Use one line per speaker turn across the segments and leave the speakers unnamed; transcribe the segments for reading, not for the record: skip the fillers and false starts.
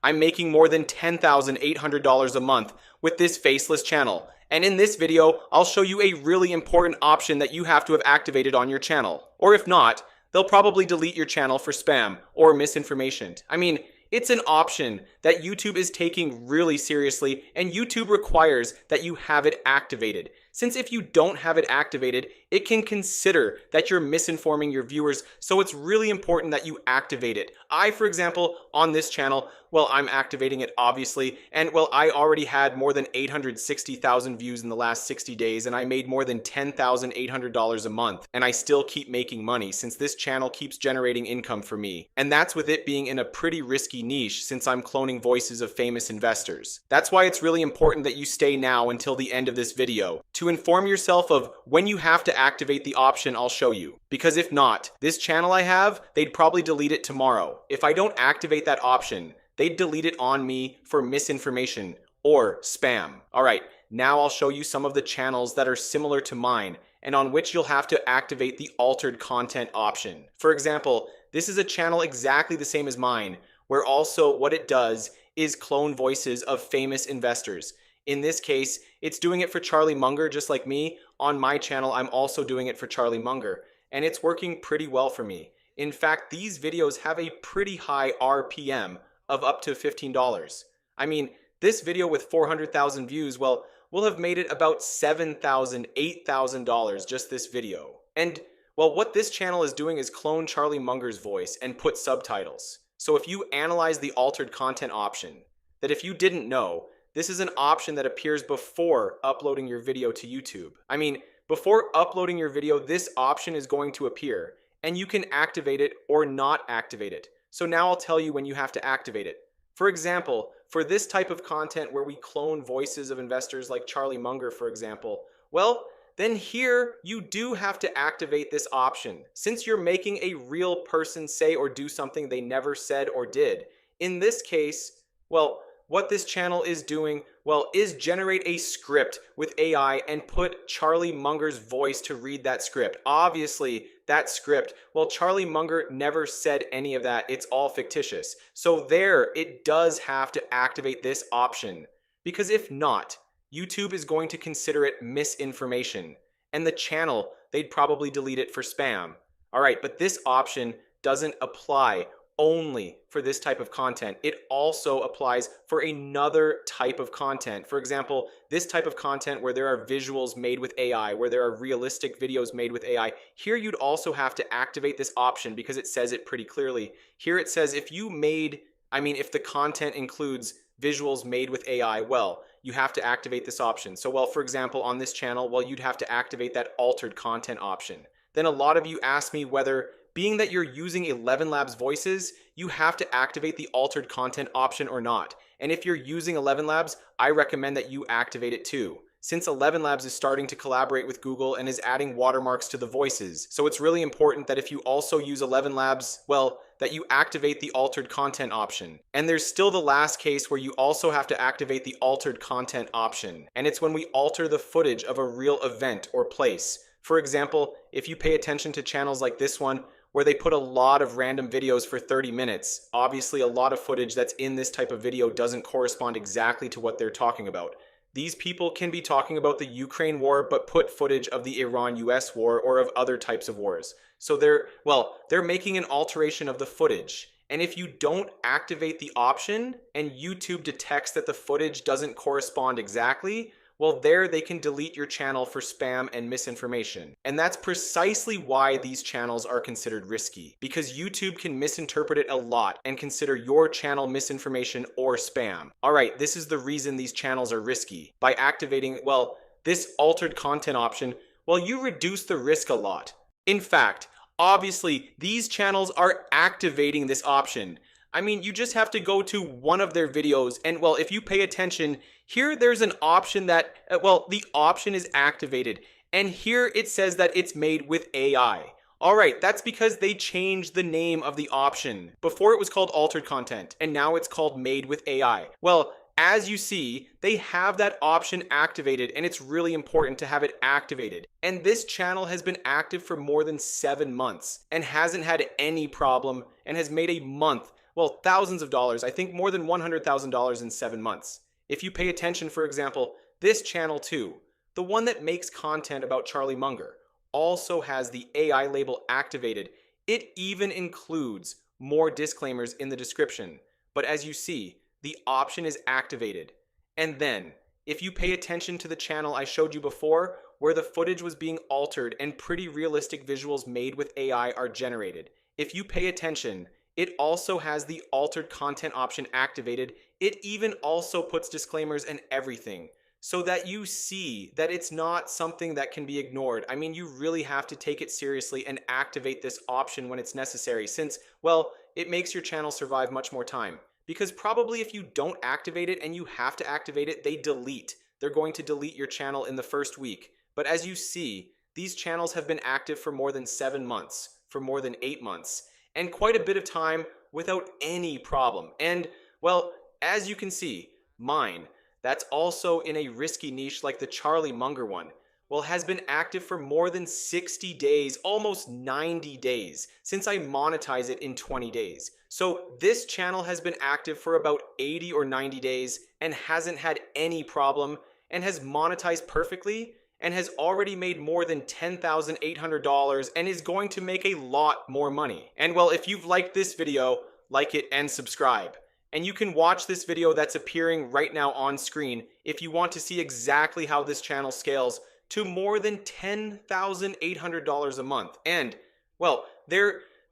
I'm making more than $10,800 a month with this Faceless channel. And in this video, I'll show you a really important option that you have to have activated on your channel. Or if not, they'll probably delete your channel for spam or misinformation. I mean, it's an option that YouTube is taking really seriously, and YouTube requires that you have it activated. Since if you don't have it activated, it can consider that you're misinforming your viewers, so it's really important that you activate it. I, for example, on this channel, well, I'm activating it obviously, and well, I already had more than 860,000 views in the last 60 days, and I made more than $10,800 a month, and I still keep making money since this channel keeps generating income for me. And that's with it being in a pretty risky niche since I'm cloning voices of famous investors. That's why it's really important that you stay now until the end of this video to inform yourself of when you have to activate the option I'll show you. Because if not, this channel I have, they'd probably delete it tomorrow. If I don't activate that option, they'd delete it on me for misinformation or spam. Alright, now I'll show you some of the channels that are similar to mine and on which you'll have to activate the altered content option. For example, this is a channel exactly the same as mine, where also what it does is clone voices of famous investors. In this case, it's doing it for Charlie Munger just like me. On my channel, I'm also doing it for Charlie Munger, and it's working pretty well for me. In fact, these videos have a pretty high RPM of up to $15. I mean, this video with 400,000 views, well, will have made it about $7,000, $8,000 just this video. And, well, what this channel is doing is clone Charlie Munger's voice and put subtitles. So if you analyze the altered content option, that if you didn't know, this is an option that appears before uploading your video to YouTube. I mean, before uploading your video, this option is going to appear, and you can activate it or not activate it. So now I'll tell you when you have to activate it. For example, for this type of content where we clone voices of investors like Charlie Munger, for example, well, then here you do have to activate this option. Since you're making a real person say or do something they never said or did. In this case, well, what this channel is doing, well, is generate a script with AI and put Charlie Munger's voice to read that script. Obviously, that script, well, Charlie Munger never said any of that. It's all fictitious. So there, it does have to activate this option. Because if not, YouTube is going to consider it misinformation. And the channel, they'd probably delete it for spam. All right, but this option doesn't apply only for this type of content. It also applies for another type of content. For example, this type of content where there are visuals made with AI, where there are realistic videos made with AI, here you'd also have to activate this option because it says it pretty clearly. Here it says if the content includes visuals made with AI, well, you have to activate this option. So, well, for example, on this channel, well, you'd have to activate that altered content option. Then a lot of you ask me whether, being that you're using 11 Labs voices, you have to activate the altered content option or not. And if you're using 11 Labs, I recommend that you activate it too, since 11 Labs is starting to collaborate with Google and is adding watermarks to the voices. So it's really important that if you also use 11 Labs, well, that you activate the altered content option. And there's still the last case where you also have to activate the altered content option. And it's when we alter the footage of a real event or place. For example, if you pay attention to channels like this one, where they put a lot of random videos for 30 minutes. Obviously, a lot of footage that's in this type of video doesn't correspond exactly to what they're talking about. These people can be talking about the Ukraine war, but put footage of the Iran-US war or of other types of wars. So they're making an alteration of the footage. And if you don't activate the option and YouTube detects that the footage doesn't correspond exactly, well, there they can delete your channel for spam and misinformation. And that's precisely why these channels are considered risky, because YouTube can misinterpret it a lot and consider your channel misinformation or spam. All right, this is the reason these channels are risky. By activating, well, this altered content option, well, you reduce the risk a lot. In fact, obviously, these channels are activating this option. I mean, you just have to go to one of their videos and, well, if you pay attention, here there's an option that, the option is activated. And here it says that it's made with AI. All right, that's because they changed the name of the option. Before it was called altered content, and now it's called made with AI. Well, as you see, they have that option activated, and it's really important to have it activated. And this channel has been active for more than 7 months and hasn't had any problem and has made a month well, thousands of dollars, I think more than $100,000 in 7 months. If you pay attention, for example, this channel too, the one that makes content about Charlie Munger, also has the AI label activated. It even includes more disclaimers in the description. But as you see, the option is activated. And then, if you pay attention to the channel I showed you before, where the footage was being altered and pretty realistic visuals made with AI are generated, if you pay attention, it also has the altered content option activated. It even also puts disclaimers and everything, so that you see that it's not something that can be ignored. I mean, you really have to take it seriously and activate this option when it's necessary, since, well, it makes your channel survive much more time. Because probably if you don't activate it and you have to activate it, they delete. They're going to delete your channel in the first week. But as you see, these channels have been active for more than 7 months, for more than 8 months, and quite a bit of time without any problem. And, well, as you can see, mine, that's also in a risky niche like the Charlie Munger one, well, has been active for more than 60 days, almost 90 days, since I monetize it in 20 days. So this channel has been active for about 80 or 90 days and hasn't had any problem and has monetized perfectly and has already made more than $10,800 and is going to make a lot more money. And well, if you've liked this video, like it and subscribe. And you can watch this video that's appearing right now on screen if you want to see exactly how this channel scales to more than $10,800 a month. And, well,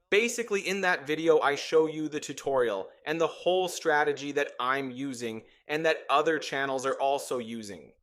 basically in that video I show you the tutorial and the whole strategy that I'm using and that other channels are also using.